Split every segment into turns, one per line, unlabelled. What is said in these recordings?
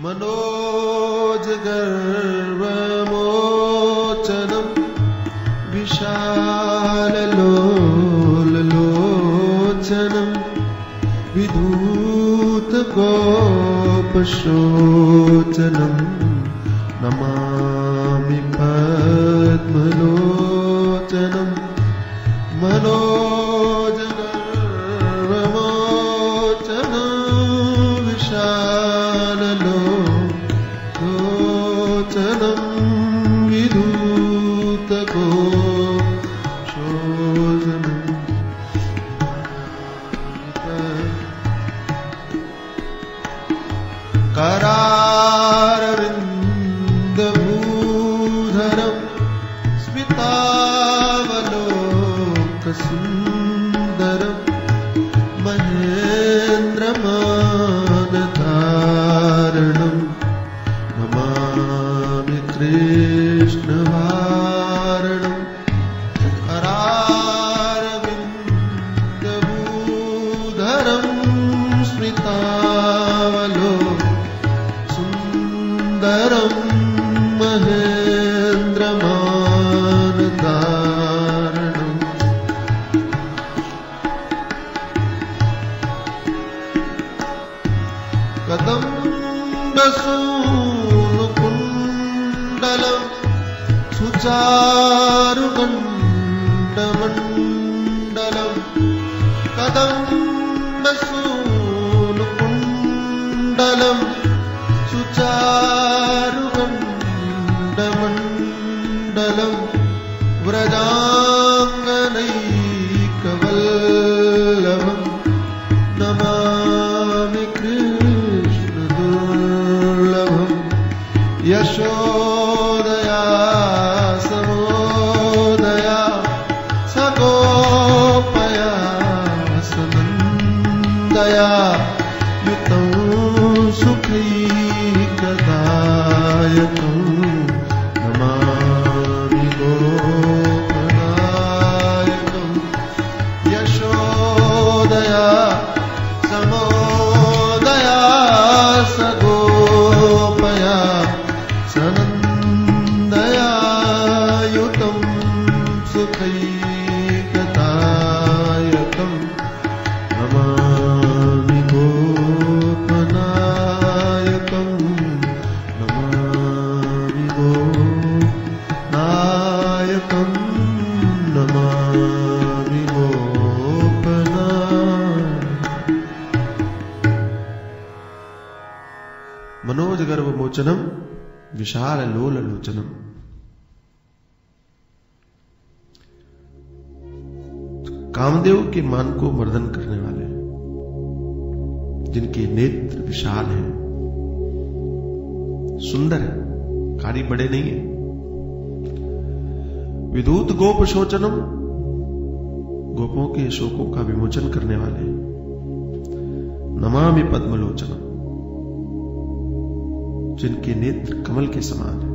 मनोजगर्वमोचनं विशाललोललोचनं विधूतगोपशोचनं नमामि पद्मलोचनं मनोजगर्वमोचनं विशाललोचनं विधूतगोपशोचनं करारविन्दभूधरं स्मितावलोकसुन्दरं महेन्द्रमानधारणं नमामि कृष्णवारणं करारविन्दभूधरं स्मितावलोकसुन्दरं महेन्द्रमानधारणं कदम्बसूनुकुण्डलं सुचारुगण्डमण्डलं कदम्बसूनुकुण्डलं सुचारुगण्डमण्डलं व्रजाङ्गनैकवल्लभं नमामि कृष्णदुर्लभं यशोदया समोदया सगोपया सनन्दया युतं सुखैकदायकं नमामि गोपनायकं यशोदया समोदया सगोपया सनन्दया युतं सुखैकदायकं नमामि गोपनायकं नमामि गोपनायकं नमामि गोपनायकं मनोजगर्वमोचनं विशाललोललोचनं कामदेव के मान को मर्दन करने वाले, जिनके नेत्र विशाल हैं, सुंदर है, कारी बड़े नहीं है। विधूत गोपशोचनम, गोपों के शोकों का विमोचन करने वाले। नमामि पद्मलोचनम, जिनके नेत्र कमल के समान है,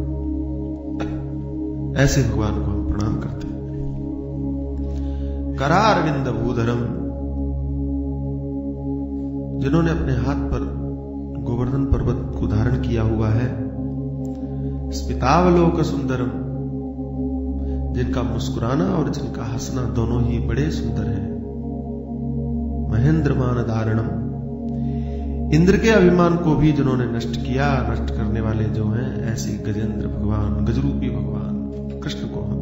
ऐसे भगवान को हम प्रणाम करते हैं। करारविंद भूधरम, जिन्होंने अपने हाथ पर गोवर्धन पर्वत को धारण किया हुआ है। स्मितावलोक सुंदरम, जिनका मुस्कुराना और जिनका हंसना दोनों ही बड़े सुंदर हैं। महेंद्रमान धारणम, इंद्र के अभिमान को भी जिन्होंने नष्ट किया, नष्ट करने वाले जो हैं, ऐसे गजेंद्र भगवान, गजरूपी भगवान कृष्ण को हम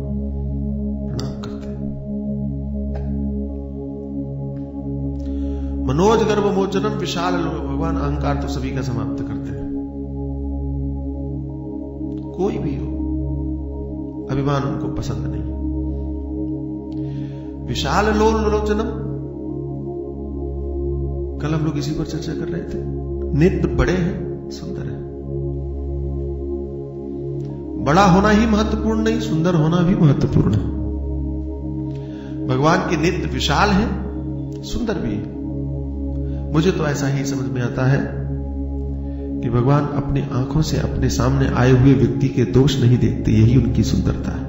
प्रणाम करते हैं। मनोज गर्भमोचनम विशाल, भगवान अहंकार तो सभी का समाप्त करते हैं, कोई भी हो, अभिमान उनको पसंद नहीं। विशाल लोचनम, कल हम लोग इसी पर चर्चा कर रहे थे। नेत्र बड़े हैं, सुंदर है। बड़ा होना ही महत्वपूर्ण नहीं, सुंदर होना भी महत्वपूर्ण है। भगवान के नेत्र विशाल हैं, सुंदर भी है। मुझे तो ऐसा ही समझ में आता है कि भगवान अपनी आंखों से अपने सामने आए हुए व्यक्ति के दोष नहीं देखते, यही उनकी सुंदरता है,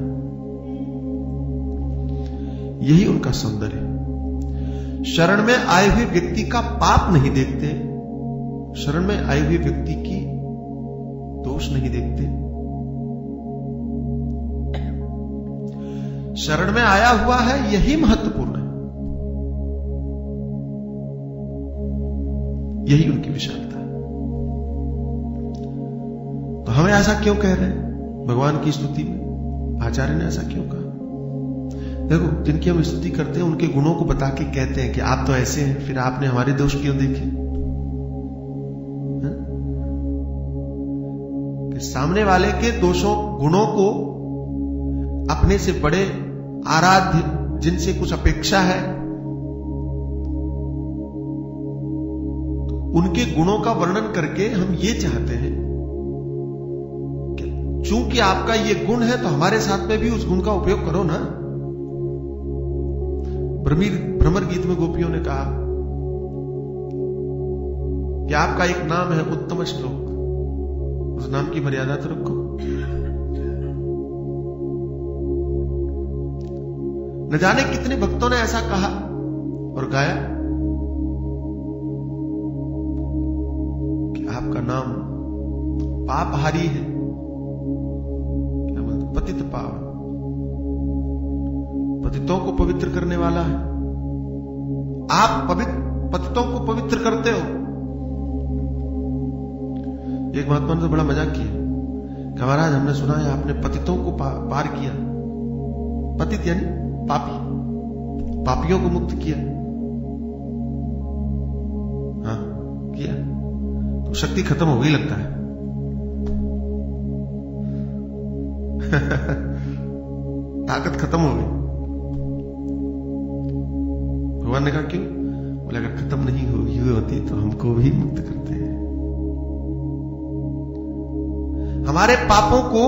यही उनका सौंदर्य। शरण में आए हुए व्यक्ति का पाप नहीं देखते, शरण में आए हुए व्यक्ति की दोष नहीं देखते। शरण में आया हुआ है, यही महत्वपूर्ण है, यही उनकी विशालता है। तो हमें ऐसा क्यों कह रहे हैं भगवान की स्तुति में? आचार्य ने ऐसा क्यों कहा? देखो, जिनकी हम स्तुति करते हैं उनके गुणों को बता के कहते हैं कि आप तो ऐसे हैं, फिर आपने हमारे दोष क्यों देखे? कि सामने वाले के दोषों गुणों को अपने से बड़े आराध्य, जिनसे कुछ अपेक्षा है, तो उनके गुणों का वर्णन करके हम ये चाहते हैं कि चूंकि आपका ये गुण है तो हमारे साथ में भी उस गुण का उपयोग करो ना। भ्रमर गीत में गोपियों ने कहा कि आपका एक नाम है उत्तम श्लोक, उस नाम की मर्यादा तो रखो। न जाने कितने भक्तों ने ऐसा कहा और गाया कि आपका नाम पापहारी है, क्या बोलते, पतित पावन, पतितों को पवित्र करने वाला है। आप पतितों को पवित्र करते हो। एक महात्मा ने तो बड़ा मजाक किया कि महाराज, हमने सुना है आपने पतितों को पार किया। पतित यानी पापी, पापियों को मुक्त किया। हाँ, किया तो शक्ति खत्म हो गई लगता है। ताकत खत्म हो गई। भगवान ने कहा क्यों? बोले अगर खत्म नहीं हुई होती तो हमको भी मुक्त करते हैं। हमारे पापों को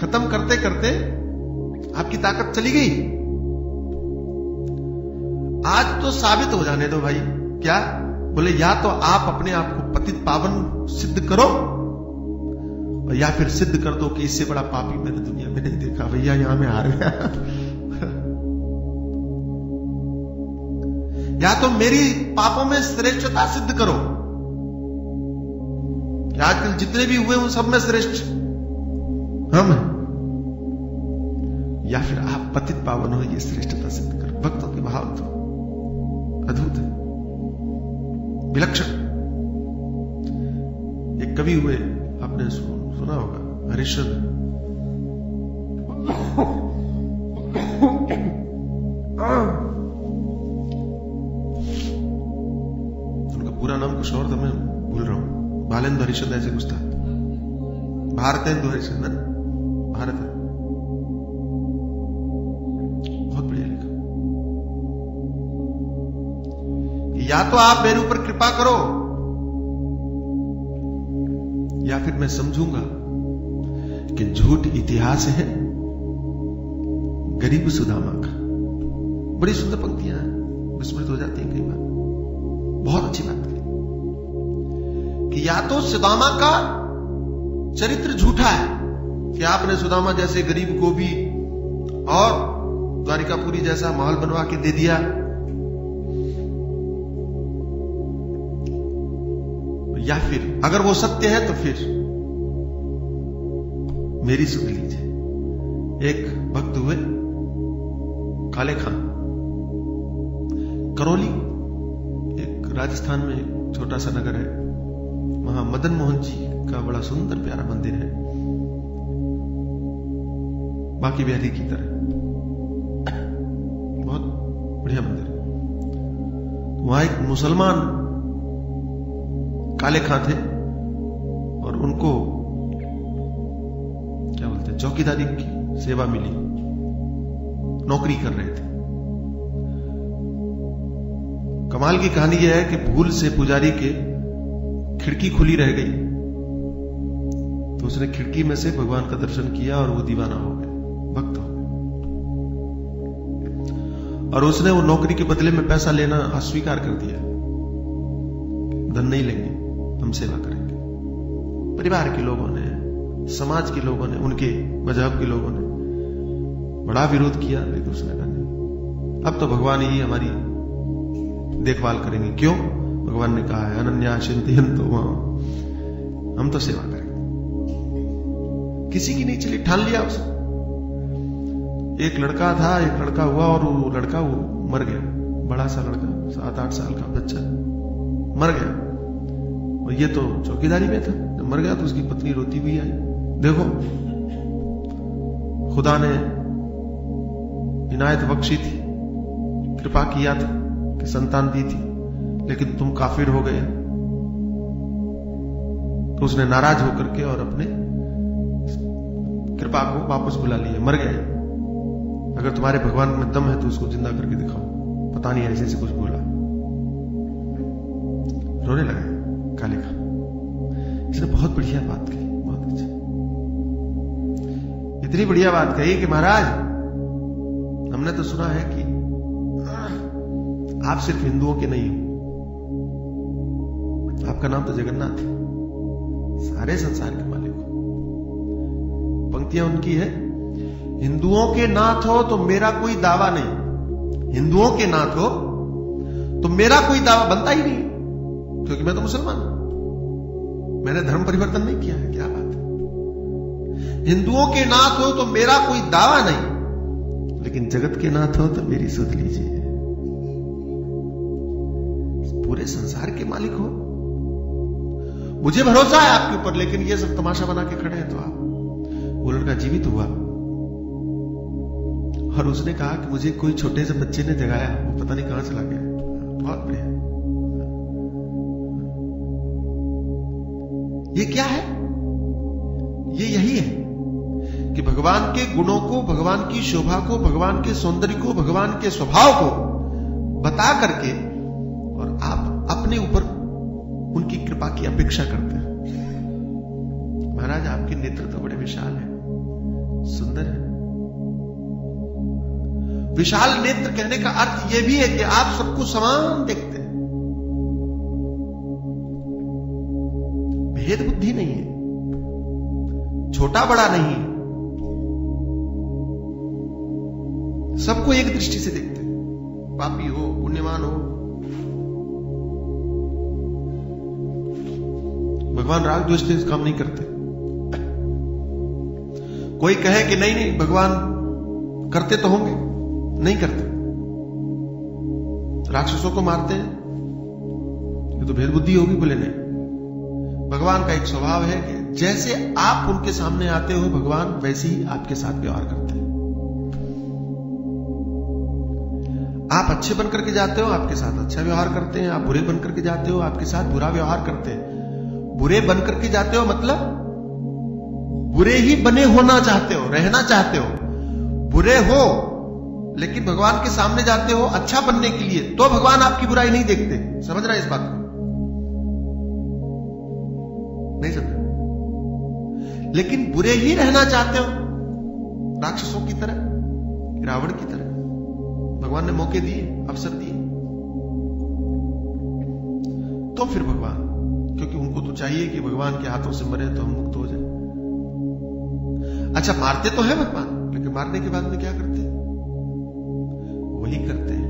खत्म करते करते आपकी ताकत चली गई। आज तो साबित हो जाने दो भाई। क्या बोले? या तो आप अपने आप को पतित पावन सिद्ध करो, और या फिर सिद्ध कर दो कि इससे बड़ा पापी मैंने दुनिया में नहीं देखा। भैया यहां में हार गया। या तो मेरी पापों में श्रेष्ठता सिद्ध करो, आजकल जितने भी हुए उन सब में श्रेष्ठ हम हैं, या फिर आप पतित पावन हो, ये श्रेष्ठता सिद्ध करो। भक्तों के भाव तो अद्भुत है, विलक्षण। एक कवि हुए, आपने सुना होगा, हरिश्चंद्र। उनका पूरा नाम कुछ और था, मैं भूल रहा हूं। बालेंद्र हरिश्चंद्र ऐसे कुछ था। भारतेंदु हरिश्चंद्र, भारत है, बहुत बढ़िया लिखा। या तो आप मेरे ऊपर कृपा करो, या फिर मैं समझूंगा कि झूठ इतिहास है गरीब सुदामा का। बड़ी सुंदर पंक्तियां हैं, विस्मृत हो जाती हैं कई बार। बहुत अच्छी बात है कि या तो सुदामा का चरित्र झूठा है कि आपने सुदामा जैसे गरीब को भी और द्वारिकापुरी जैसा महल बनवा के दे दिया, या फिर अगर वो सत्य है तो फिर मेरी सुन लीजिए। एक भक्त हुए काले खान, करौली, एक राजस्थान में एक छोटा सा नगर है, वहां मदन मोहन जी का बड़ा सुंदर प्यारा मंदिर है, बाकी बिहारी की तरह, बहुत बढ़िया मंदिर है। वहां एक मुसलमान काले खां थे और उनको क्या बोलते हैं, चौकीदारी की सेवा मिली, नौकरी कर रहे थे। कमाल की कहानी यह है कि भूल से पुजारी के खिड़की खुली रह गई, तो उसने खिड़की में से भगवान का दर्शन किया और वो दीवाना हो गए, भक्त हो गए। और उसने वो नौकरी के बदले में पैसा लेना अस्वीकार कर दिया, धन नहीं लेंगे, हम सेवा करेंगे। परिवार के लोगों ने, समाज के लोगों ने, उनके मजहब के लोगों ने बड़ा विरोध किया, लेकिन उसने कहा नहीं, अब तो भगवान ही हमारी देखभाल करेंगे। क्यों? भगवान ने कहा है अनन्या चिंतयन्तो मां, हम तो सेवा करेंगे। किसी की नहीं चली, ठान लिया उसने। एक लड़का था, एक लड़का हुआ और वो लड़का वो मर गया, बड़ा सा लड़का 7-8 साल का बच्चा मर गया। और ये तो चौकीदारी में था, जब मर गया तो उसकी पत्नी रोती हुई आई। देखो खुदा ने इनायत बख्शी थी, कृपा किया था कि संतान दी थी, लेकिन तुम काफिर हो गए। तो उसने नाराज होकर के और अपने कृपा को वापस बुला लिया, मर गया। अगर तुम्हारे भगवान में दम है तो उसको जिंदा करके दिखाओ। पता नहीं ऐसे ऐसे कुछ बोला, रोने लगा काले का। इसने बहुत बढ़िया बात कही, बहुत अच्छा, इतनी बढ़िया बात कही कि महाराज हमने तो सुना है कि आप सिर्फ हिंदुओं के नहीं हो, आपका नाम तो जगन्नाथ है, सारे संसार के मालिक हो। पंक्तियां उनकी है, हिंदुओं के नाथ हो तो मेरा कोई दावा नहीं, हिंदुओं के नाथ हो तो मेरा कोई दावा बनता ही नहीं, क्योंकि मैं तो मुसलमान हूं, मैंने धर्म परिवर्तन नहीं किया है। क्या बात है, हिंदुओं के नाथ हो तो मेरा कोई दावा नहीं, लेकिन जगत के नाथ हो तो मेरी सुध लीजिए, पूरे संसार के मालिक हो। मुझे भरोसा है आपके ऊपर, लेकिन ये सब तमाशा बना के खड़े हैं तो आप। वो लड़का जीवित हुआ और उसने कहा कि मुझे कोई छोटे से बच्चे ने जगाया, वो पता नहीं कहां चला गया। बहुत बढ़िया। ये क्या है? ये यही है कि भगवान के गुणों को, भगवान की शोभा को, भगवान के सौंदर्य को, भगवान के स्वभाव को बता करके और आप अपने ऊपर उनकी कृपा की अपेक्षा करते हैं। महाराज आपके नेत्र तो बड़े विशाल हैं, सुंदर है। विशाल नेत्र कहने का अर्थ यह भी है कि आप सबको समान देखते हैं, भेद बुद्धि नहीं है, छोटा बड़ा नहीं है, सबको एक दृष्टि से देखते हैं, पापी हो पुण्यवान हो। भगवान राग द्वेष से काम नहीं करते। कोई कहे कि नहीं नहीं भगवान करते तो होंगे, नहीं करते, राक्षसों को मारते हैं, ये तो भेद बुद्धि होगी, बोले नहीं। भगवान का एक स्वभाव है कि जैसे आप उनके सामने आते हो भगवान वैसे ही आपके साथ व्यवहार करते हैं। आप अच्छे बनकर के जाते हो, आपके साथ अच्छा व्यवहार करते हैं, आप बुरे बनकर के जाते हो, आपके साथ बुरा व्यवहार करते हैं। बुरे बनकर के जाते हो मतलब बुरे ही बने होना चाहते हो, रहना चाहते हो, बुरे हो लेकिन भगवान के सामने जाते हो अच्छा बनने के लिए, तो भगवान आपकी बुराई नहीं देखते। समझ रहा है इस बात को? नहीं समझ? लेकिन बुरे ही रहना चाहते हो, राक्षसों की तरह, रावण की तरह। भगवान ने मौके दिए, अवसर दिए, तो फिर भगवान, क्योंकि उनको तो चाहिए कि भगवान के हाथों से मरे तो हम मुक्त हो जाए। अच्छा मारते तो है भगवान, लेकिन मारने के बाद में क्या करते हैं? वही करते हैं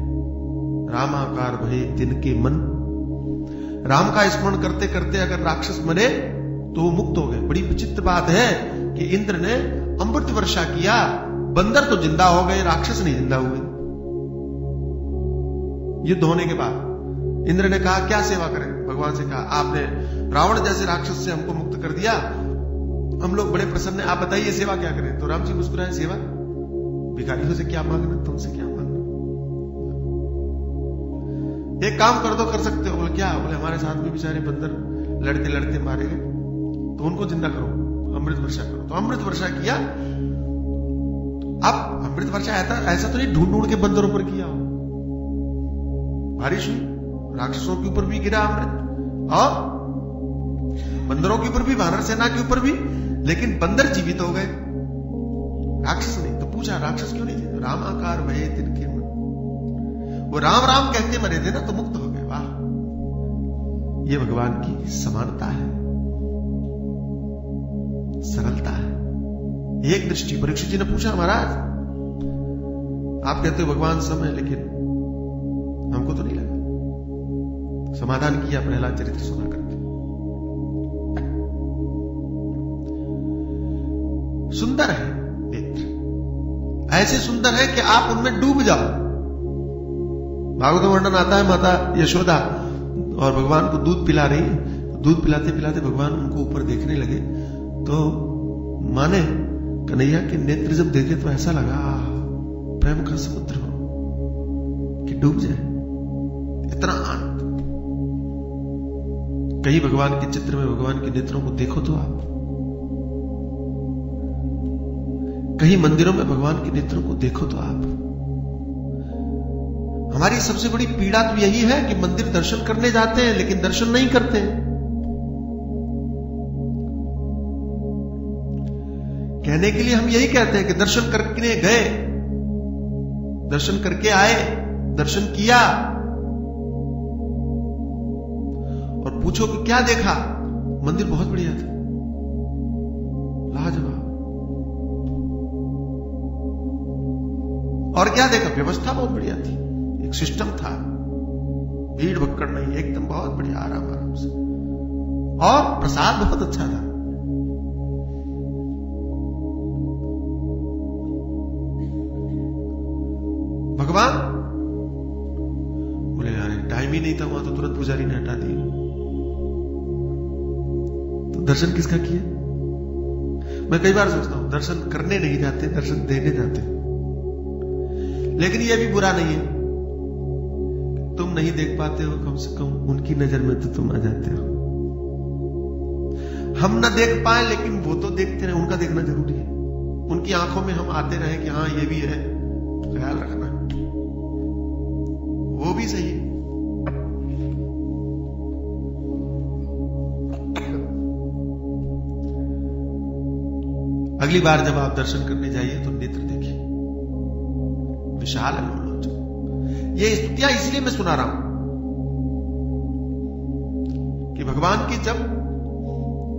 रामाकार भये तिनके मन। राम का स्मरण करते करते अगर राक्षस मरे तो वो मुक्त हो गए। बड़ी विचित्र बात है कि इंद्र ने अमृत वर्षा किया, बंदर तो जिंदा हो गए, राक्षस नहीं जिंदा हुए। युद्ध होने के बाद इंद्र ने कहा क्या सेवा करें? भगवान से कहा आपने रावण जैसे राक्षस से हमको मुक्त कर दिया, हम लोग बड़े प्रसन्न हैं, आप बताइए सेवा क्या करें? तो राम जी मुस्कुराए, सेवा भिखारियों से क्या मांगना, तुमसे क्या मांगना, एक काम कर दो, कर सकते हो। बोले क्या? बोले हमारे साथ में बेचारे बंदर लड़ते लड़ते मारे गए, तो उनको जिंदा करो, अमृत वर्षा करो। तो अमृत वर्षा किया। अब अमृत वर्षा ऐसा तो नहीं ढूंढ ढूंढ के बंदरों पर किया हो, बारिश हुई, राक्षसों के ऊपर भी गिरा अमृत और बंदरों के ऊपर भी, वानर सेना के ऊपर भी, लेकिन बंदर जीवित हो गए, राक्षस नहीं। तो पूछा राक्षस क्यों नहीं थे? राम आकार भये तिनके मन, वो राम राम कहते मरे थे ना, तो मुक्त हो गए। वाह, ये भगवान की समानता है, सरलता है। एक दृष्टि। परीक्षित जी ने पूछा महाराज आप कहते हो भगवान सम है, लेकिन हमको तो नहीं लगा। समाधान किया प्रहलाद चरित्र सुना करके। सुंदर है नेत्र, ऐसे सुंदर है कि आप उनमें डूब जाओ। भागवत में वर्णन आता है, माता यशोदा और भगवान को दूध पिला रही है। दूध पिलाते पिलाते भगवान उनको ऊपर देखने लगे, तो माने कन्हैया के नेत्र जब देखे तो ऐसा लगा प्रेम का समुद्र हो कि डूब जाए, इतना आनंद। कहीं भगवान के चित्र में भगवान के नेत्रों को देखो तो आप, कहीं मंदिरों में भगवान के नेत्रों को देखो तो आप। हमारी सबसे बड़ी पीड़ा तो यही है कि मंदिर दर्शन करने जाते हैं लेकिन दर्शन नहीं करते हैं। कहने के लिए हम यही कहते हैं कि दर्शन करके गए, दर्शन करके आए, दर्शन किया, और पूछो कि क्या देखा? मंदिर बहुत बढ़िया था, लाजवाब। और क्या देखा? व्यवस्था बहुत बढ़िया थी, एक सिस्टम था, भीड़ भक्कड़ नहीं, एकदम बहुत बढ़िया, आराम आराम से, और प्रसाद बहुत अच्छा था। भगवान बोले यार टाइम ही नहीं था वहां, तो तुरंत पुजारी ने हटा दिया। तो दर्शन किसका किया? मैं कई बार सोचता हूं दर्शन करने नहीं जाते, दर्शन देने जाते। लेकिन यह भी बुरा नहीं है, तुम नहीं देख पाते हो, कम से कम उनकी नजर में तो तुम आ जाते हो। हम ना देख पाए लेकिन वो तो देखते रहे, उनका देखना जरूरी है। उनकी आंखों में हम आते रहे कि हाँ ये भी है, ख्याल रखना, वो भी सही है। अगली बार जब आप दर्शन करने जाइए तो नेत्र देखिए, विशाल लोलोचन। ये स्तुतियां इसलिए मैं सुना रहा हूं कि भगवान की जब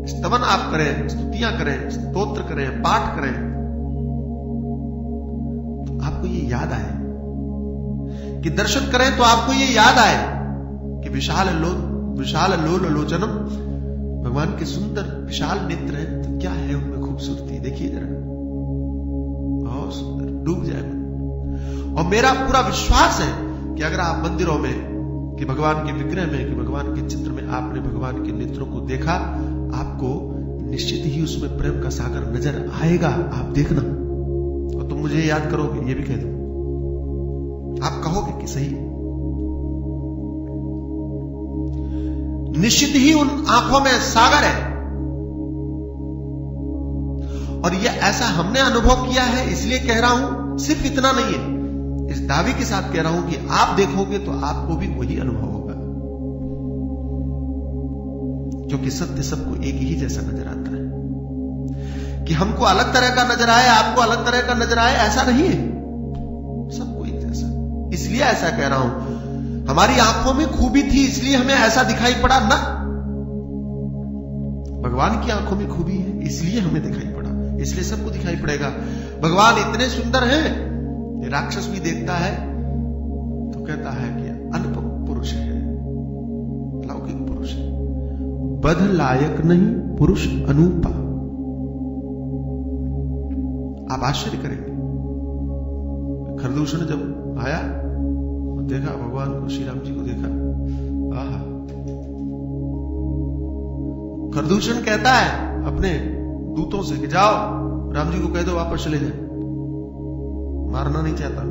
स्तवन आप करें, स्तुतियां करें, स्तोत्र करें, पाठ करें, तो आपको ये याद आए कि दर्शन करें तो आपको ये याद आए कि विशाल लोल लोचनम, भगवान के सुंदर विशाल नेत्र हैं, तो क्या है उनमें खूबसूरती, देखिए जरा, बहुत सुंदर, डूब जाए मन। और मेरा पूरा विश्वास है कि अगर आप मंदिरों में, कि भगवान के विग्रह में, कि भगवान के चित्र में आपने भगवान के नेत्रों को देखा, आपको निश्चित ही उसमें प्रेम का सागर नजर आएगा। आप देखना, और तुम मुझे याद करोगे, ये भी कह दो, आप कहोगे कि सही, निश्चित ही उन आंखों में सागर है। और यह ऐसा हमने अनुभव किया है, इसलिए कह रहा हूं, सिर्फ इतना नहीं है, इस दावे के साथ कह रहा हूं कि आप देखोगे तो आपको भी वही अनुभव होगा, क्योंकि सत्य सबको एक ही जैसा नजर आता है। कि हमको अलग तरह का नजर आए, आपको अलग तरह का नजर आए, ऐसा नहीं है, सबको एक जैसा। इसलिए ऐसा कह रहा हूं, हमारी आंखों में खूबी थी इसलिए हमें ऐसा दिखाई पड़ा ना, भगवान की आंखों में खूबी है इसलिए हमें दिखाई पड़ा, इसलिए सबको दिखाई पड़ेगा। भगवान इतने सुंदर हैं, राक्षस भी देखता है तो कहता है कि अनुपम पुरुष है, लौकिक पुरुष है, बध लायक नहीं पुरुष अनूपा। आप आश्चर्य करेंगे, खरदूषण जब आया, देखा भगवान को, श्री राम जी को देखा, आहा, खरदूषण कहता है अपने दूतों से कि जाओ राम जी को कह दो वापस चले जाए, मारना नहीं चाहता।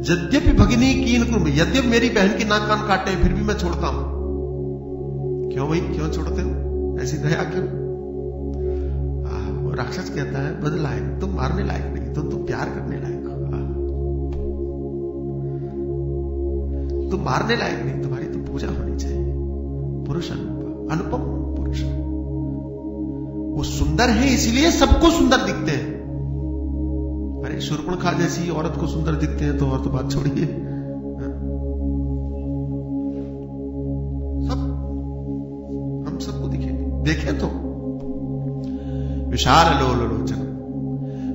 यद्यपि भगिनी कीन कुर्म, यद्यपि मेरी बहन की नाक कान काटे फिर भी मैं छोड़ता हूं। क्यों भाई, क्यों छोड़ते हो, ऐसी दया क्यों? राक्षस कहता है बद लायक, तुम मारने लायक नहीं, तुम प्यार करने लायक हो, तुम मारने लायक नहीं, तुम्हारी तो पूजा होनी चाहिए। पुरुष अनुपम पुरुष, वो सुंदर है इसलिए सबको सुंदर दिखते हैं। अरे शूर्पणखा जैसी औरत को सुंदर दिखते हैं तो और तो बात छोड़िए, सब हम सबको दिखेंगे, देखे तो। विशाल लोलोचन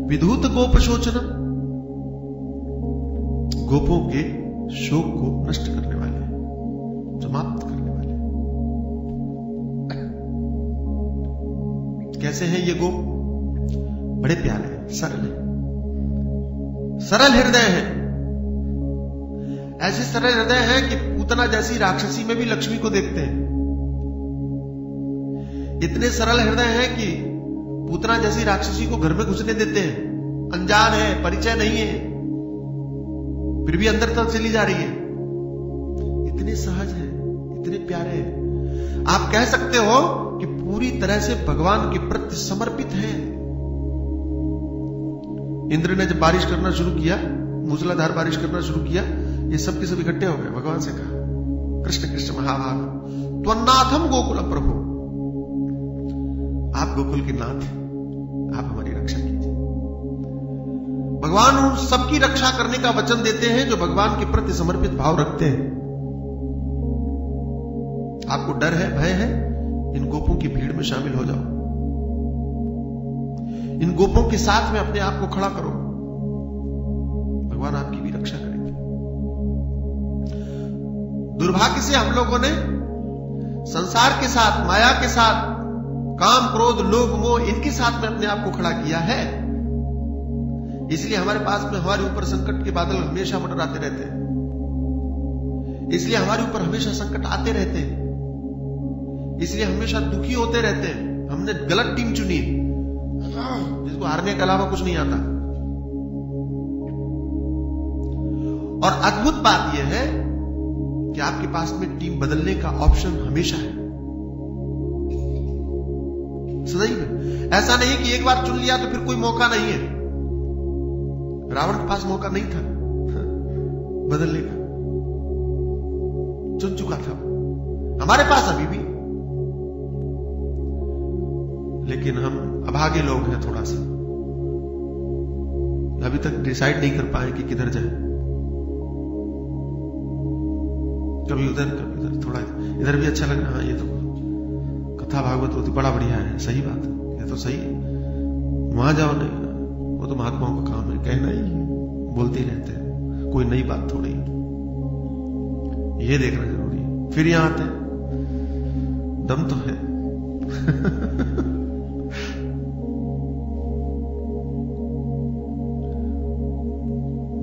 विधूत गोप शोचनम, गोपों के शोक को नष्ट करने वाले, समाप्त करने वाले। कैसे हैं ये गोप? बड़े प्यारे हैं, सरल हैं, सरल हृदय हैं। ऐसे सरल हृदय हैं कि पूतना जैसी राक्षसी में भी लक्ष्मी को देखते हैं। इतने सरल हृदय हैं कि पूतना जैसी राक्षसी को घर में घुसने देते हैं। अनजान है, परिचय नहीं है, फिर भी अंदर तक चली जा रही है। इतने सहज हैं, इतने प्यारे हैं। आप कह सकते हो कि पूरी तरह से भगवान के प्रति समर्पित हैं। इंद्र ने जब बारिश करना शुरू किया, मूसलाधार बारिश करना शुरू किया, ये सब के सब इकट्ठे हो गए। भगवान से कहा, कृष्ण कृष्ण महाभाग त्वन्नाथम गोकुलम प्रभु, आप गोकुल के नाथ हैं, आप हमारी रक्षा कीजिए। भगवान उन सबकी रक्षा करने का वचन देते हैं जो भगवान के प्रति समर्पित भाव रखते हैं। आपको डर है, भय है, इन गोपों की भीड़ में शामिल हो जाओ, इन गोपों के साथ में अपने आप को खड़ा करो, भगवान आपकी भी रक्षा करेंगे। दुर्भाग्य से हम लोगों ने संसार के साथ, माया के साथ, काम क्रोध लोभ मोह, इनके साथ में अपने आप को खड़ा किया है। इसलिए हमारे पास में, हमारे ऊपर संकट के बादल हमेशा मंडराते रहते हैं। इसलिए हमारे ऊपर हमेशा संकट आते रहते हैं। इसलिए हमेशा दुखी होते रहते हैं। हमने गलत टीम चुनी, जिसको हारने के अलावा कुछ नहीं आता। और अद्भुत बात यह है कि आपके पास में टीम बदलने का ऑप्शन हमेशा है, सदैव में। ऐसा नहीं कि एक बार चुन लिया तो फिर कोई मौका नहीं है। रावण के पास मौका नहीं था बदलने का, चुन चुका था। हमारे पास अभी भी, लेकिन हम अभागे लोग हैं थोड़ा सा, अभी तक डिसाइड नहीं कर पाए कि किधर जाए। कभी उधर कभी उधर, थोड़ा इधर भी अच्छा लग रहा है, ये तो कथा भागवत होती बड़ा बढ़िया है, सही बात है, ये तो सही है, वहां जाओ नहीं, वो तो महात्माओं का काम है, कहना ही बोलते ही रहते हैं, कोई नई बात थोड़ी, ये देखना जरूरी है। फिर यहां आते हैं, दम तो है।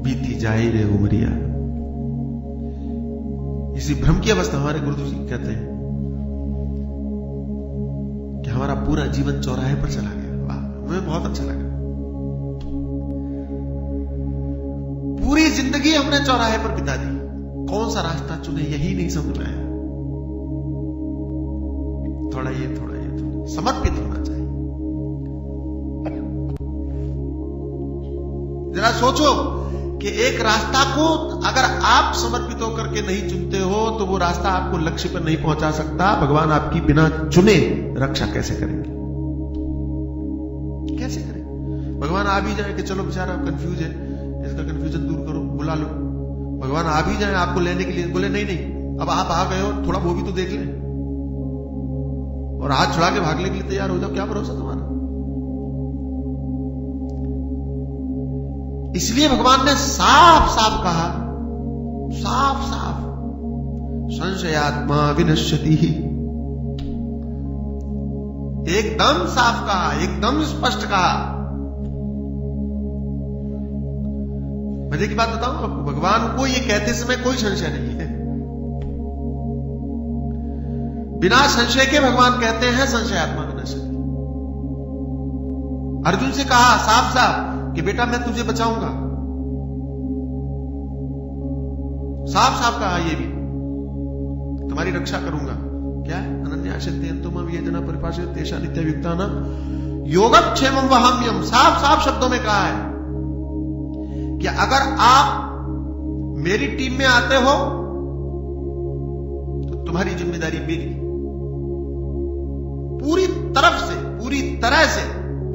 बीती जाए रे उमरिया, इसी भ्रम की अवस्था हमारे गुरुदेव जी कहते हैं कि हमारा पूरा जीवन चौराहे पर चला गया। वाह, मुझे बहुत अच्छा लगा। पूरी जिंदगी हमने चौराहे पर बिता दी, कौन सा रास्ता चुने यही नहीं समझ में आया। थोड़ा ये थोड़ा ये, थोड़ा समर्पित होना चाहिए। जरा सोचो कि एक रास्ता को अगर आप समर्पित होकर के नहीं चुनते हो तो वो रास्ता आपको लक्ष्य पर नहीं पहुंचा सकता। भगवान आपकी बिना चुने रक्षा कैसे करेंगे? कैसे करेंगे? भगवान आ भी जाए कि चलो बेचारा कंफ्यूज है, इसका कंफ्यूजन दूर करो, बुला लो। भगवान आ भी जाए आपको लेने के लिए, बोले नहीं नहीं अब आप आ गए हो, थोड़ा वो भी तो देख लें, और हाथ छुड़ा के भागने के लिए तैयार हो जाओ, क्या भरोसा तुम्हारा? इसलिए भगवान ने साफ साफ कहा, साफ साफ, संशयात्मा विनश्यति, एकदम साफ कहा, एकदम स्पष्ट कहा। मजे की बात बताऊं आपको, भगवान को ये कहते समय कोई संशय नहीं है। बिना संशय के भगवान कहते हैं संशयात्मा विनश्यति। अर्जुन से कहा साफ साफ कि बेटा मैं तुझे बचाऊंगा, साफ साफ कहा ये भी, तुम्हारी रक्षा करूंगा। क्या अनन्याश्रद्धेन तुम ये जना परिभाषित तेषा नित्ययुक्ता न योगक्षेमं वहाम्यम, साफ साफ शब्दों में कहा है कि अगर आप मेरी टीम में आते हो तो तुम्हारी जिम्मेदारी मेरी, पूरी तरफ से, पूरी तरह से,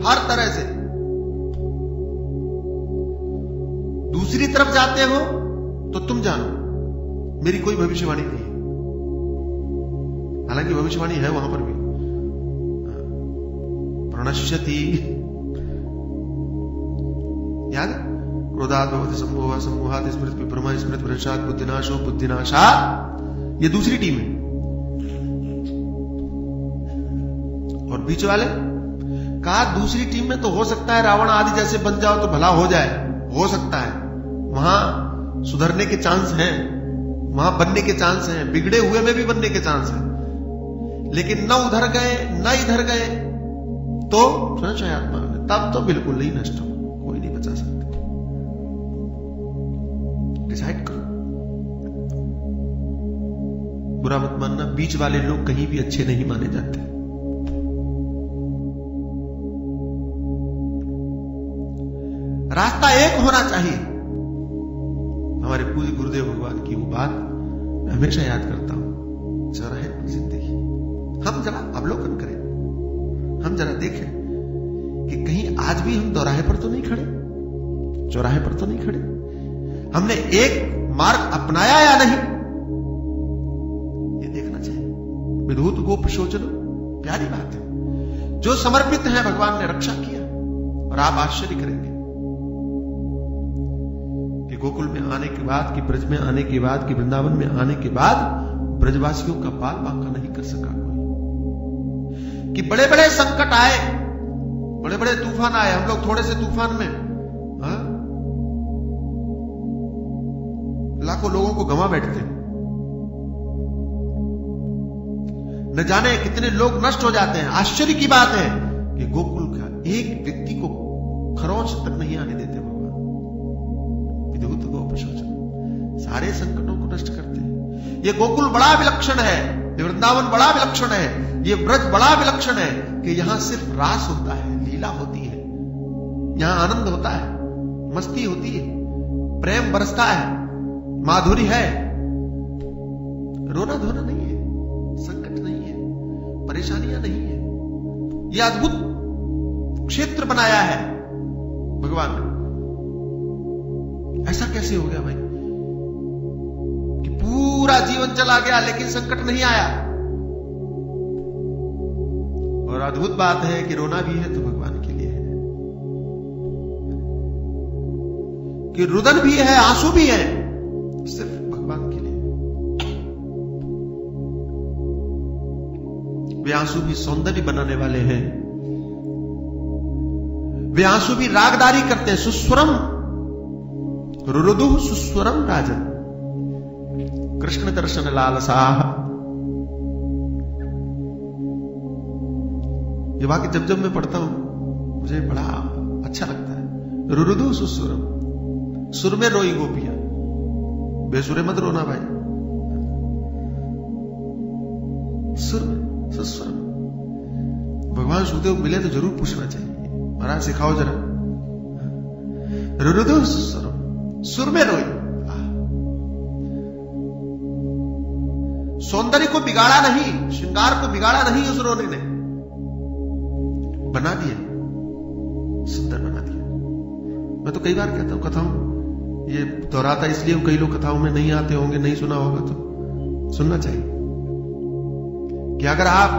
हर तरह से। दूसरी तरफ जाते हो तो तुम जानो मेरी कोई भविष्यवाणी नहीं है, हालांकि भविष्यवाणी है वहां पर भी, प्रणश्यति, याद, क्रोधात् भवति सम्मोहः, सम्मोहात् स्मृति विभ्रमः, स्मृति भ्रंशात् बुद्धिनाशो, बुद्धिनाशात्, ये दूसरी टीम है। और बीच वाले कहा दूसरी टीम में तो हो सकता है रावण आदि जैसे बन जाओ तो भला हो जाए, हो सकता है, वहां सुधरने के चांस हैं, वहां बनने के चांस हैं, बिगड़े हुए में भी बनने के चांस हैं, लेकिन न उधर गए न इधर गए तो संशयात्मा तब तो बिल्कुल नहीं नष्ट हो, कोई नहीं बचा सकता। डिसाइड करो, बुरा मत मानना, बीच वाले लोग कहीं भी अच्छे नहीं माने जाते। रास्ता एक होना चाहिए। हमारे पूज्य गुरुदेव भगवान की वो बात मैं हमेशा याद करता हूं, चौराहे पर जिंदगी। हम जरा अवलोकन करें, हम जरा देखें कि कहीं आज भी हम दौराहे पर तो नहीं खड़े, चौराहे पर तो नहीं खड़े, हमने एक मार्ग अपनाया या नहीं, ये देखना चाहिए। विधूत गोप शोचन, प्यारी बात है। जो समर्पित है भगवान ने रक्षा किया, और आप आश्चर्य करेंगे कि गोकुल में आने के बाद, कि ब्रज में आने के बाद, कि वृंदावन में आने के बाद ब्रजवासियों का बाल बांका नहीं कर सका कोई। कि बड़े बड़े संकट आए, बड़े बड़े तूफान आए, हम लोग थोड़े से तूफान में लाखों लोगों को गंवा बैठते, न जाने कितने लोग नष्ट हो जाते हैं। आश्चर्य की बात है कि गोकुल का एक व्यक्ति को खरोंच तक नहीं आने देते भगवान। विधूत गोप शोचन, सारे संकटों को नष्ट करते हैं। ये गोकुल बड़ा विलक्षण है, ये वृंदावन बड़ा विलक्षण है, ये ब्रज बड़ा विलक्षण है कि यहां सिर्फ रास होता है, लीला होती है, यहां आनंद होता है, मस्ती होती है, प्रेम बरसता है, माधुरी है, रोना धोना नहीं है, संकट नहीं है, परेशानियां नहीं है। यह अद्भुत क्षेत्र बनाया है भगवान ने। ऐसा कैसे हो गया भाई कि पूरा जीवन चला गया लेकिन संकट नहीं आया? और अद्भुत बात है कि रोना भी है तो भगवान के लिए है, कि रुदन भी है, आंसू भी है, सिर्फ भगवान के लिए। वे आंसू भी सौंदर्य बनाने वाले हैं, वे आंसू भी रागदारी करते हैं। सुस्वरम रुरुदुः सुस्वरम राजन, कृष्ण दर्शन लालसाह। ये वाक्य जब जब मैं पढ़ता हूं मुझे बड़ा अच्छा लगता है। रुरुदुः सुस्वरम, सुर में रोई गोपियां, बेसुरे मत रोना भाई, सुर में, सुस्वरम। भगवान सुखदेव मिले तो जरूर पूछना चाहिए, महाराज सिखाओ जरा। रुरुदुः सुस्वरम, सुर में रोई। सौंदर्य को बिगाड़ा नहीं, श्रृंगार को बिगाड़ा नहीं उस रोने ने, बना दिया, सुंदर बना दिया। मैं तो कई बार कहता हूं, कथाओं ये दोहराता इसलिए कई लोग कथाओं में नहीं आते होंगे, नहीं सुना होगा तो सुनना चाहिए कि अगर आप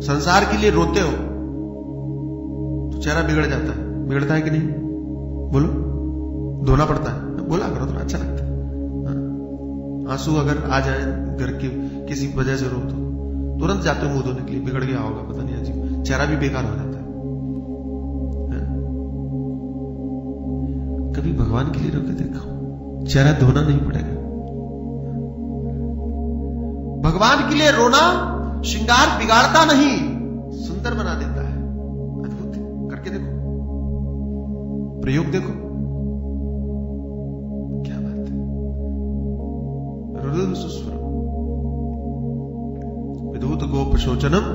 संसार के लिए रोते हो तो चेहरा बिगड़ जाता है। बिगड़ता है कि नहीं? बोलो, धोना पड़ता है, बोला करो, थोड़ा अच्छा लगता है। आंसू अगर आ जाए घर की किसी वजह से रो तो तुरंत जाते हो मुंह धोने के लिए, बिगड़ गया होगा, पता नहीं अजीब, चेहरा भी बेकार हो जाता है। कभी भगवान के लिए रो के देखो, चेहरा धोना नहीं पड़ेगा। भगवान के लिए रोना श्रृंगार बिगाड़ता नहीं, सुंदर बना देता है। अद्भुत है, करके देखो, प्रयोग देखो, क्या बात है। रुरुदुः सुस्वरम विधूत गोप शोचनम,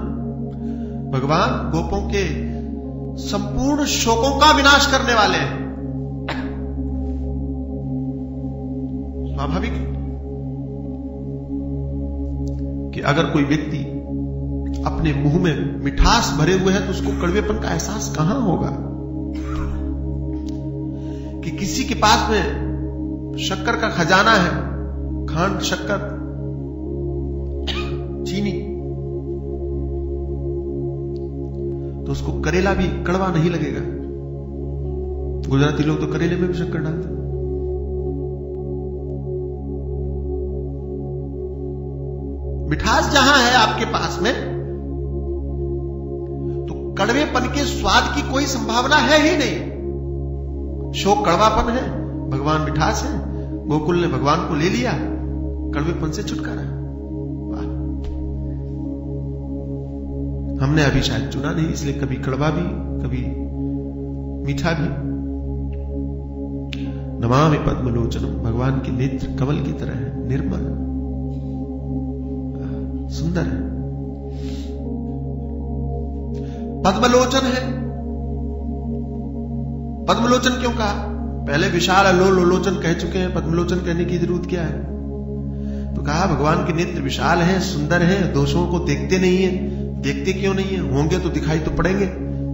भगवान गोपों के संपूर्ण शोकों का विनाश करने वाले हैं। स्वाभाविक कि अगर कोई व्यक्ति अपने मुंह में मिठास भरे हुए है तो उसको कड़वेपन का एहसास कहां होगा? कि किसी के पास में शक्कर का खजाना है, खांड, शक्कर, चीनी, तो उसको करेला भी कड़वा नहीं लगेगा। गुजराती लोग तो करेले में भी शक्कर डालते हैं। मिठास जहां है आपके पास में, तो कड़वेपन के स्वाद की कोई संभावना है ही नहीं। शोक कड़वापन है, भगवान मिठास है। गोकुल ने भगवान को ले लिया, कड़वेपन से छुटकारा। हमने अभी शायद चुना नहीं, इसलिए कभी कड़वा भी कभी मीठा भी। नमामि पद्मलोचनम, भगवान के नेत्र कमल की तरह है, निर्मल, सुंदर है। पद्मलोचन है। पद्मलोचन क्यों कहा? पहले विशाल लोचन कह चुके हैं, पद्मलोचन कहने की जरूरत क्या है? तो कहा भगवान के नेत्र विशाल हैं, सुंदर हैं, दोषों को देखते नहीं है। देखते क्यों नहीं है? होंगे तो दिखाई तो पड़ेंगे।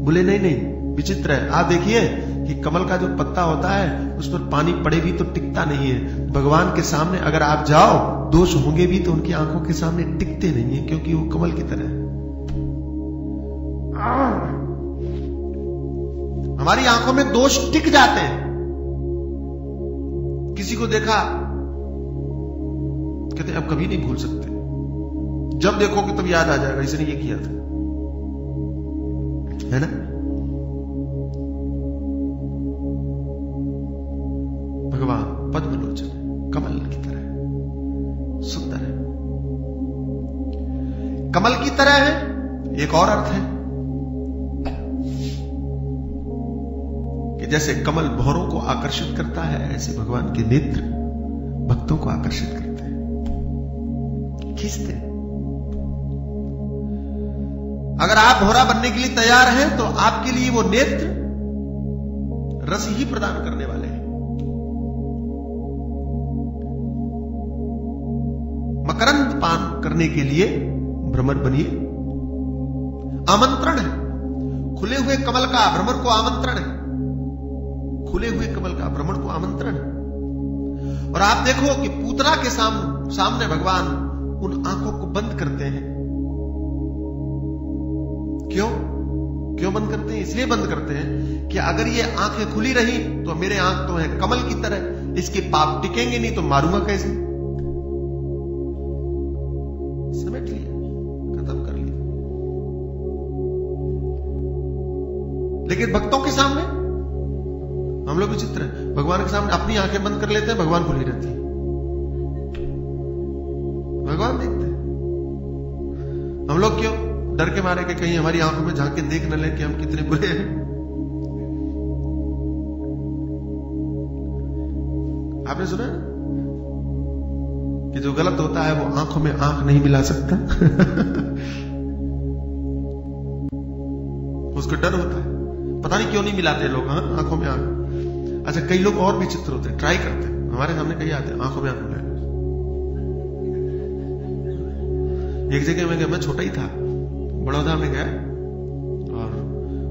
बोले नहीं नहीं, विचित्र है। आप देखिए कि कमल का जो पत्ता होता है उस पर पानी पड़े भी तो टिकता नहीं है। भगवान के सामने अगर आप जाओ, दोष होंगे भी तो उनकी आंखों के सामने टिकते नहीं है, क्योंकि वो कमल की तरह है। हमारी आंखों में दोष टिक जाते हैं। किसी को देखा, कहते अब कभी नहीं भूल सकते, जब देखोगे तब याद आ जाएगा इसने ये किया था, है ना? भगवान पद्मलोचन है, कमल की तरह है, सुंदर है। कमल की तरह है, एक और अर्थ है कि जैसे कमल भौरों को आकर्षित करता है, ऐसे भगवान के नेत्र भक्तों को आकर्षित करते हैं, खींचते हैं। अगर आप भौरा बनने के लिए तैयार हैं तो आपके लिए वो नेत्र रस ही प्रदान करने वाले हैं। मकरंद पान करने के लिए भ्रमर बनिए। आमंत्रण है, खुले हुए कमल का भ्रमर को आमंत्रण है। खुले हुए कमल का भ्रमर को आमंत्रण है। और आप देखो कि पूतना के सामने भगवान उन आंखों को बंद करते हैं। क्यों बंद करते हैं? इसलिए बंद करते हैं कि अगर ये आंखें खुली रही तो मेरे आंख तो है कमल की तरह, इसके पाप टिकेंगे नहीं तो मारूंगा कैसे? समेट लिया, खत्म कर लिया। लेकिन भक्तों के सामने हम लोग विचित्र है। भगवान के सामने अपनी आंखें बंद कर लेते हैं, भगवान खुली रहती है, भगवान देखते हैं। हम लोग क्यों? डर के मारे कि कहीं हमारी आंखों में झांक के देख न ले कि हम कितने बुरे हैं। आपने सुना है कि जो गलत होता है वो आंखों में आंख नहीं मिला सकता। उसको डर होता है, पता नहीं क्यों नहीं मिलाते लोग आंखों में आंख। अच्छा, कई लोग और भी चित्र होते हैं, ट्राई करते हैं, हमारे सामने कई आते हैं आंखों में आंख मिला। एक जगह में गया, मैं छोटा ही था, बड़ौदा में गया और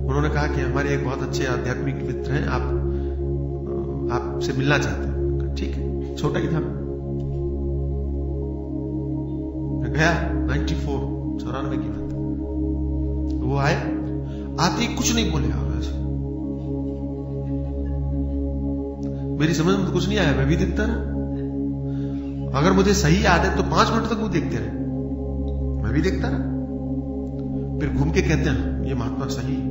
उन्होंने कहा कि हमारे एक बहुत अच्छे आध्यात्मिक मित्र हैं, आपसे मिलना चाहते हैं। ठीक है, छोटा ही था मैं गया, 94 की बात। वो आए, आते ही कुछ नहीं बोले। मेरी समझ में तो कुछ नहीं आया, मैं भी देखता रहा। अगर मुझे सही याद है तो 5 मिनट तक वो देखते रहे, मैं भी देखता रहा। फिर घूम के कहते हैं ये महात्मा सही है।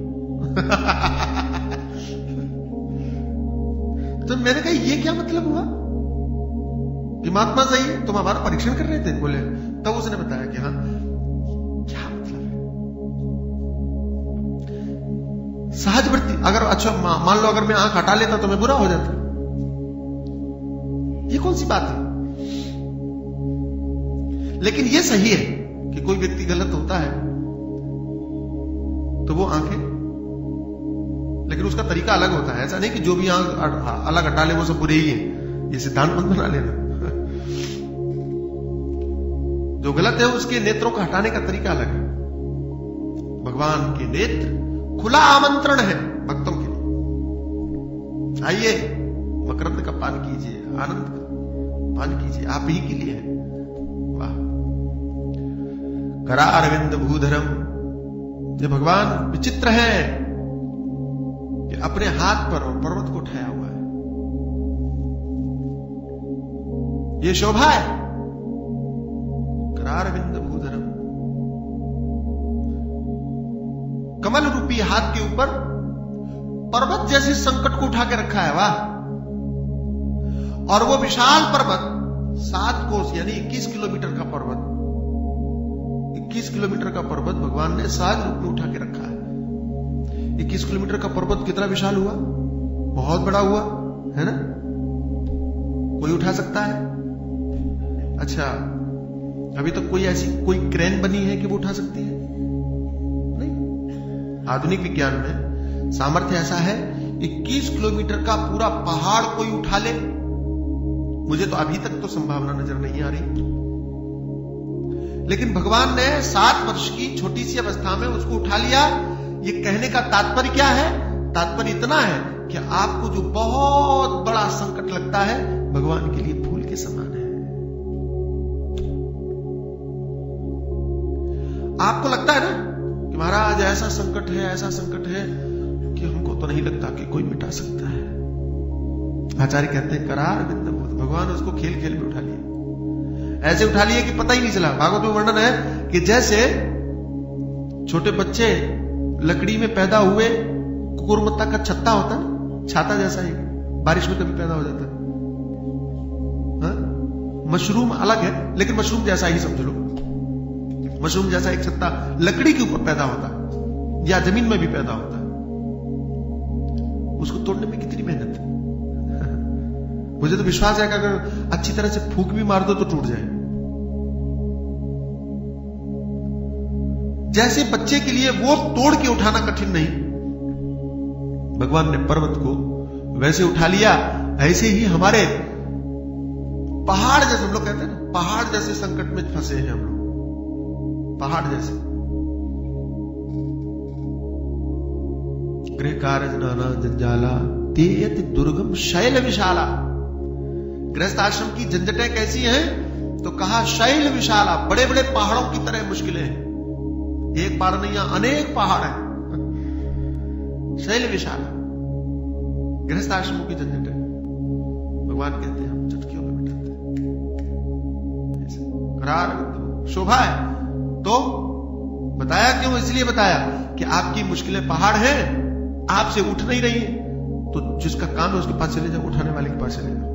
तो मैंने कहा ये क्या मतलब हुआ कि महात्मा सही है? तुम हमारा परीक्षण कर रहे थे? बोले, तब उसने बताया कि हाँ, क्या मतलब है सहज वृत्ति। अगर अच्छा मान लो अगर मैं आंख हटा लेता तो मैं बुरा हो जाता, ये कौन सी बात है? लेकिन ये सही है कि कोई व्यक्ति गलत होता है तो वो आंखें, लेकिन उसका तरीका अलग होता है। ऐसा नहीं कि जो भी आंख अलग हटा ले वो सब बुरे ही है, ये सिद्धांत मत बना लेना। जो गलत है उसके नेत्रों को हटाने का तरीका अलग है। भगवान के नेत्र खुला आमंत्रण है भक्तों के लिए, आइए मकरंद का पान कीजिए, आनंद का पान कीजिए, आप ही के लिए है। वाह, करा अरविंद भूधरम। ये भगवान विचित्र है कि अपने हाथ पर और पर्वत को उठाया हुआ है, ये शोभा है। करा अरविंद कमल रूपी हाथ के ऊपर पर्वत जैसे संकट को उठा के रखा है। वाह! और वो विशाल पर्वत 7 कोस यानी 21 किलोमीटर का पर्वत, 21 किलोमीटर का पर्वत भगवान ने सहज रूप में उठा के रखा है। 21 किलोमीटर का पर्वत कितना विशाल हुआ, बहुत बड़ा हुआ है ना। कोई उठा सकता है? अच्छा, अभी तक कोई ऐसी कोई क्रेन बनी है कि वो उठा सकती है? नहीं। आधुनिक विज्ञान में सामर्थ्य ऐसा है, 21 किलोमीटर का पूरा पहाड़ कोई उठा ले, मुझे तो अभी तक तो संभावना नजर नहीं आ रही। लेकिन भगवान ने 7 वर्ष की छोटी सी अवस्था में उसको उठा लिया। ये कहने का तात्पर्य क्या है? तात्पर्य इतना है कि आपको जो बहुत बड़ा संकट लगता है, भगवान के लिए फूल के समान है। आपको लगता है ना कि महाराज ऐसा संकट है, ऐसा संकट है कि हमको तो नहीं लगता कि कोई मिटा सकता है। आचार्य कहते हैं करार बिंद भूत, भगवान उसको खेल खेल में उठा लिया, ऐसे उठा लिए कि पता ही नहीं चला। भागवत में वर्णन है कि जैसे छोटे बच्चे लकड़ी में पैदा हुए, कुकुरमुत्ता का छत्ता होता है, छाता जैसा ही बारिश में कभी पैदा हो जाता है। मशरूम अलग है, लेकिन मशरूम जैसा ही समझ लो। मशरूम जैसा एक छत्ता लकड़ी के ऊपर पैदा होता है या जमीन में भी पैदा होता है, उसको तोड़ने में कितनी मेहनत है। मुझे तो विश्वास है कि अगर अच्छी तरह से फूंक भी मार दो तो टूट जाए। जैसे बच्चे के लिए वो तोड़ के उठाना कठिन नहीं, भगवान ने पर्वत को वैसे उठा लिया। ऐसे ही हमारे पहाड़ जैसे, हम लोग कहते हैं ना, पहाड़ जैसे संकट में फंसे हैं हम लोग, पहाड़ जैसे। गृह कारज नाना जंजाला तेयति दुर्गम शैल विशाला। गृहस्थ आश्रम की झंझटें कैसी हैं? तो कहा शैल विशाला, बड़े बड़े पहाड़ों की तरह मुश्किलें हैं। एक पहाड़ नहीं, यहां अनेक पहाड़ हैं। शैल विशाला गृहस्थ आश्रमों की झंझटें भगवान कहते हैं हम चुटकियों में मिटाते हैं। करार शोभा है तो बताया क्यों? इसलिए बताया कि आपकी मुश्किलें पहाड़ हैं, आपसे उठ नहीं रही है, तो जिसका काम है उसके पास चले जाओ, उठाने वाले के पास चले जाओ।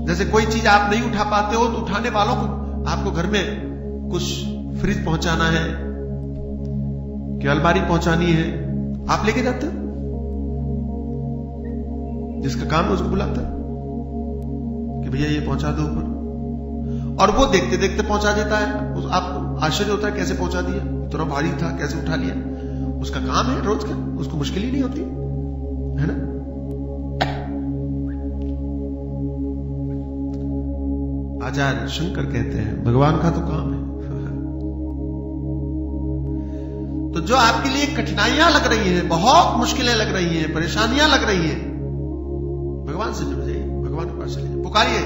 जैसे कोई चीज आप नहीं उठा पाते हो तो उठाने वालों को, आपको घर में कुछ फ्रिज पहुंचाना है कि अलमारी पहुंचानी है, आप लेके जाते हो, जिसका काम है उसको बुलाता है कि भैया ये पहुंचा दो ऊपर, और वो देखते देखते पहुंचा देता है। आपको आश्चर्य होता है कैसे पहुंचा दिया, इतना भारी था कैसे उठा लिया। उसका काम है रोज का, उसको मुश्किल ही नहीं होती है ना। आचार्य शंकर कहते हैं भगवान का तो काम है। तो जो आपके लिए कठिनाइयां लग रही हैं, बहुत मुश्किलें लग रही हैं, परेशानियां लग रही हैं, भगवान से जुड़ जाइए, भगवान के पास चले जाइए, पुकारिए।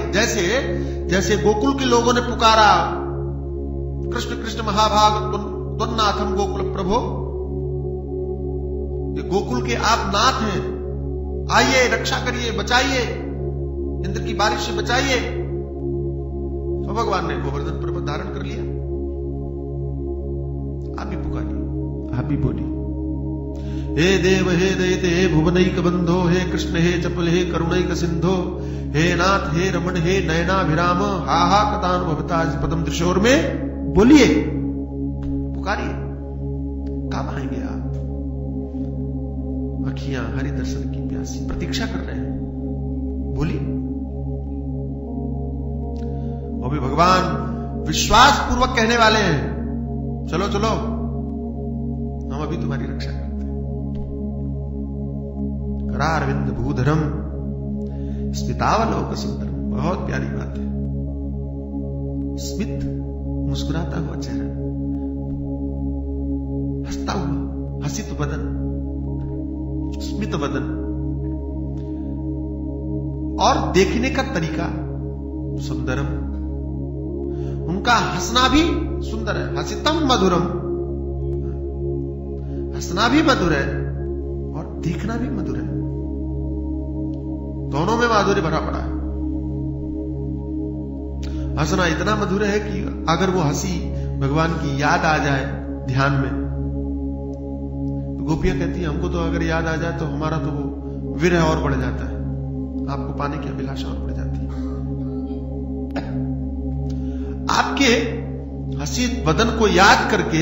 जैसे गोकुल के लोगों ने पुकारा, कृष्ण कृष्ण महाभाग त्वन्नाथम गोकुल प्रभो, ये गोकुल के आप नाथ हैं, आइए रक्षा करिए, बचाइए, इंद्र की बारिश से बचाइए। तो भगवान ने गोवर्धन पर्वत धारण कर लिया। आप भी पुकारिए, आप भी बोलिए, हे देव हे दैते हे भुवनैक बंधो, हे कृष्ण हे चपल हे करुणैक सिंधो, हे नाथ हे रमण हे नयनाभिराम, हा हा कथानुभवता पदम त्रिशोर में बोलिए, पुकारिए। कब आएंगे आप? अखियां हरि दर्शन की प्यासी प्रतीक्षा कर रहे हैं, बोलिए। और भी भगवान विश्वास पूर्वक कहने वाले हैं, चलो चलो हम अभी तुम्हारी रक्षा करते हैं। करारविंद भूधरम स्मितावलोक सुंदरम, बहुत प्यारी बात है। स्मित मुस्कुराता हुआ चेहरा, हंसता हुआ, हसित बदन, स्मित बदन, और देखने का तरीका सुंदरम। उनका हंसना भी सुंदर है, हसितम मधुरम, हंसना भी मधुर है और देखना भी मधुर है, दोनों में माधुर्य भरा पड़ा है। हंसना इतना मधुर है कि अगर वो हंसी भगवान की याद आ जाए ध्यान में गोपियां कहती हैं हमको तो अगर याद आ जाए तो हमारा तो वो विरह और बढ़ जाता है, आपको पाने की अभिलाषा और बढ़ जाती है। आपके हसीन बदन को याद करके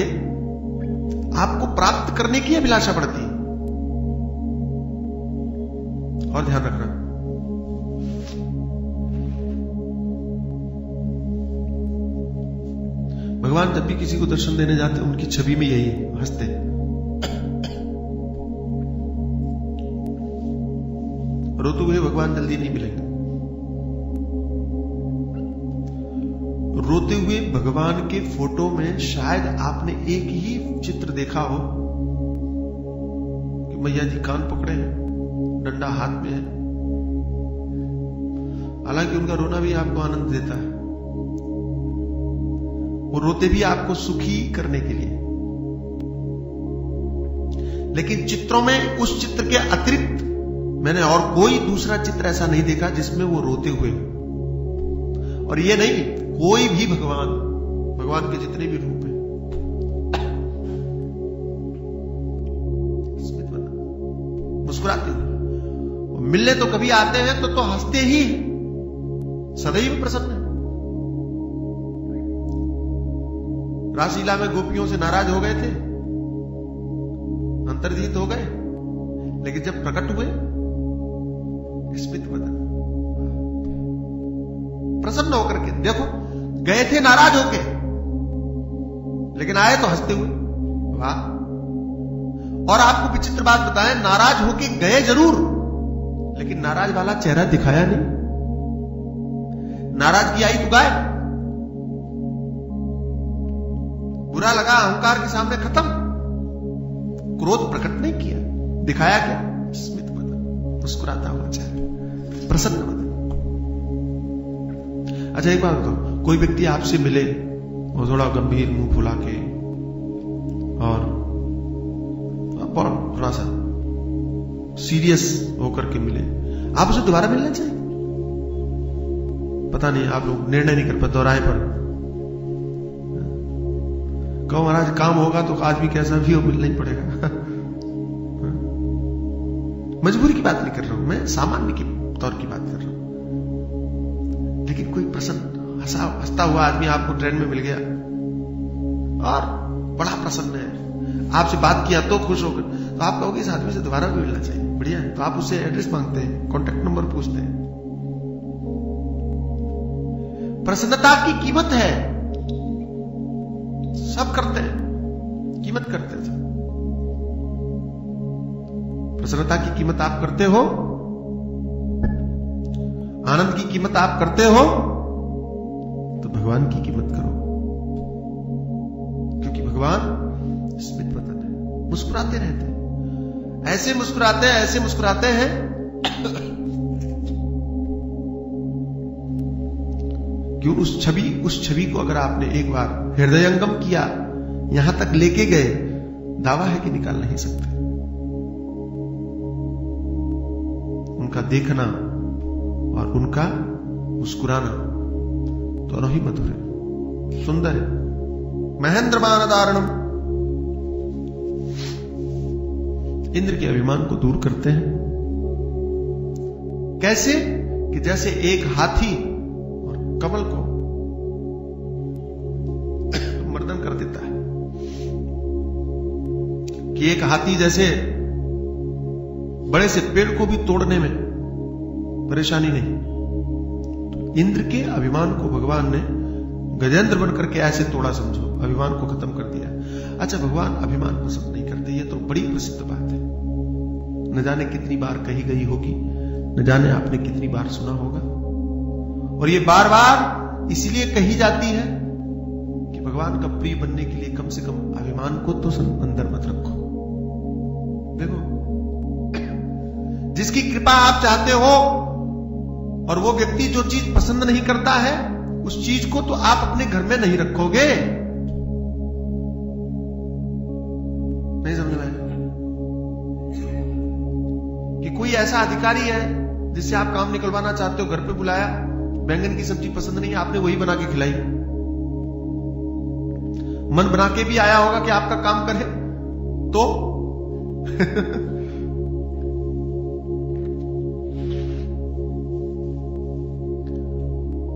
आपको प्राप्त करने की अभिलाषा बढ़ती है। और ध्यान रखना, भगवान जब भी किसी को दर्शन देने जाते हैं उनकी छवि में यही है, हंसते। रोते हुए भगवान जल्दी नहीं मिलेंगे। रोते हुए भगवान के फोटो में शायद आपने एक ही चित्र देखा हो कि मैया जी कान पकड़े हैं, डंडा हाथ में है। हालांकि उनका रोना भी आपको आनंद देता है, वो रोते भी आपको सुखी करने के लिए। लेकिन चित्रों में उस चित्र के अतिरिक्त मैंने और कोई दूसरा चित्र ऐसा नहीं देखा जिसमें वो रोते हुए। और ये नहीं, कोई भी भगवान के जितने भी रूप हैं, मुस्कुराते हुए मिलने तो कभी आते हैं तो हंसते ही, सदैव प्रसन्न है। रासलीला में गोपियों से नाराज हो गए थे, अंतर्धित हो गए, लेकिन जब प्रकट हुए स्मित बदन, प्रसन्न होकर के। देखो, गए थे नाराज होके, लेकिन आए तो हंसते हुए। वाह! और आपको विचित्र बात बताएं, नाराज होके गए जरूर, लेकिन नाराज वाला चेहरा दिखाया नहीं। नाराजगी आई तो गायब, बुरा लगा अहंकार के सामने खत्म, क्रोध प्रकट नहीं किया, दिखाया क्या? स्मित बदन, मुस्कुराता हुआ चेहरा, प्रसन्न बदन। अच्छा एक बात बताओ, कोई व्यक्ति आपसे मिले और थोड़ा गंभीर मुंह फुला के और थोड़ा सा सीरियस होकर के मिले, आप उसे दोबारा मिलना चाहिए? पता नहीं, आप लोग निर्णय नहीं कर पाते दोराहे पर। कहो महाराज काम होगा तो आज भी कैसा भी हो मिलना ही पड़ेगा। मजबूरी की बात नहीं कर रहा हूं मैं, सामान्य के तौर की बात कर रहा हूं। लेकिन कोई प्रसन्न हंसता हुआ आदमी आपको ट्रेन में मिल गया और बड़ा प्रसन्न है, आपसे बात किया तो खुश होकर, तो आप कहोगे इस आदमी से दोबारा भी मिलना चाहिए, बढ़िया है। तो आप उससे एड्रेस मांगते हैं, कॉन्टेक्ट नंबर पूछते हैं। प्रसन्नता की कीमत है, सब करते हैं, कीमत करते हैं। प्रसन्नता की कीमत आप करते हो, आनंद की कीमत आप करते हो, तो भगवान की कीमत करो, क्योंकि भगवान स्मित बदन है, मुस्कुराते रहते हैं, ऐसे मुस्कुराते हैं कि उस छवि को अगर आपने एक बार हृदयंगम किया, यहां तक लेके गए, दावा है कि निकाल नहीं सकते। उनका देखना और उनका मुस्कुराना दोनों ही मधुर है, सुंदर है। महेंद्र मानदारणम, इंद्र के अभिमान को दूर करते हैं। कैसे? कि जैसे एक हाथी और कमल को मर्दन कर देता है, कि एक हाथी जैसे बड़े से पेड़ को भी तोड़ने में परेशानी नहीं, इंद्र के अभिमान को भगवान ने गजेंद्र बनकर के ऐसे तोड़ा, समझो, अभिमान को खत्म कर दिया। अच्छा, भगवान अभिमान पसंद नहीं करते, ये तो बड़ी प्रसिद्ध बात है, न जाने कितनी बार कही गई होगी, न जाने आपने कितनी बार सुना होगा। और ये बार बार इसलिए कही जाती है कि भगवान का प्रिय बनने के लिए कम से कम अभिमान को तो अंदर मत रखो। देखो, जिसकी कृपा आप चाहते हो और वो व्यक्ति जो चीज पसंद नहीं करता है, उस चीज को तो आप अपने घर में नहीं रखोगे। नहीं समझ में? कि कोई ऐसा अधिकारी है जिससे आप काम निकलवाना चाहते हो, घर पे बुलाया, बैंगन की सब्जी पसंद नहीं, आपने वही बना के खिलाई, मन बना के भी आया होगा कि आपका काम करे, तो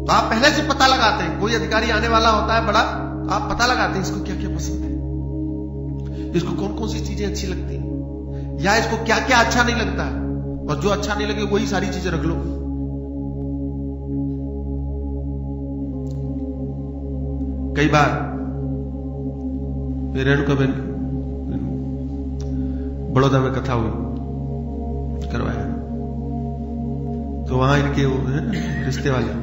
तो आप पहले से पता लगाते हैं, कोई अधिकारी आने वाला होता है बड़ा, आप पता लगाते हैं इसको क्या क्या पसंद है, इसको कौन कौन सी चीजें अच्छी लगती हैं, या इसको क्या क्या अच्छा नहीं लगता, और जो अच्छा नहीं लगे वही सारी चीजें रख लो। कई बार रेणुका बहन बड़ौदा में कथा हुई, करवाया, तो वहां इनके वो है रिश्ते वाले,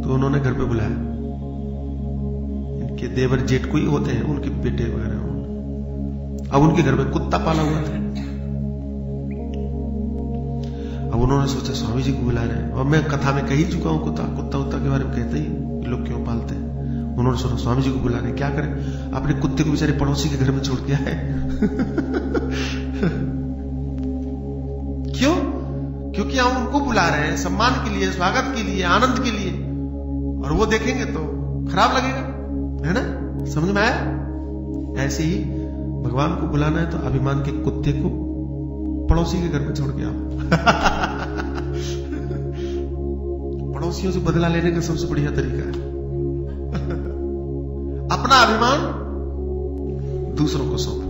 तो उन्होंने घर पे बुलाया, इनके देवर जेठ कोई होते हैं, उनके बेटे वगैरह। अब उनके घर में कुत्ता पाला हुआ था। अब उन्होंने सोचा स्वामी जी को बुला रहे हैं, और मैं कथा में कह ही चुका हूं कुत्ता के बारे में, कहते ही लोग क्यों पालते हैं। उन्होंने सोचा स्वामी जी को बुला रहे हैं, क्या करें, अपने कुत्ते को बेचारे पड़ोसी के घर में छोड़ दिया है। क्यों? क्योंकि हम उनको बुला रहे हैं सम्मान के लिए, स्वागत के लिए, आनंद के लिए, और वो देखेंगे तो खराब लगेगा, है ना? समझ में आया? ऐसे ही भगवान को बुलाना है तो अभिमान के कुत्ते को पड़ोसी के घर में छोड़ के आओ। पड़ोसियों से बदला लेने का सबसे बढ़िया तरीका है अपना अभिमान दूसरों को सौंप।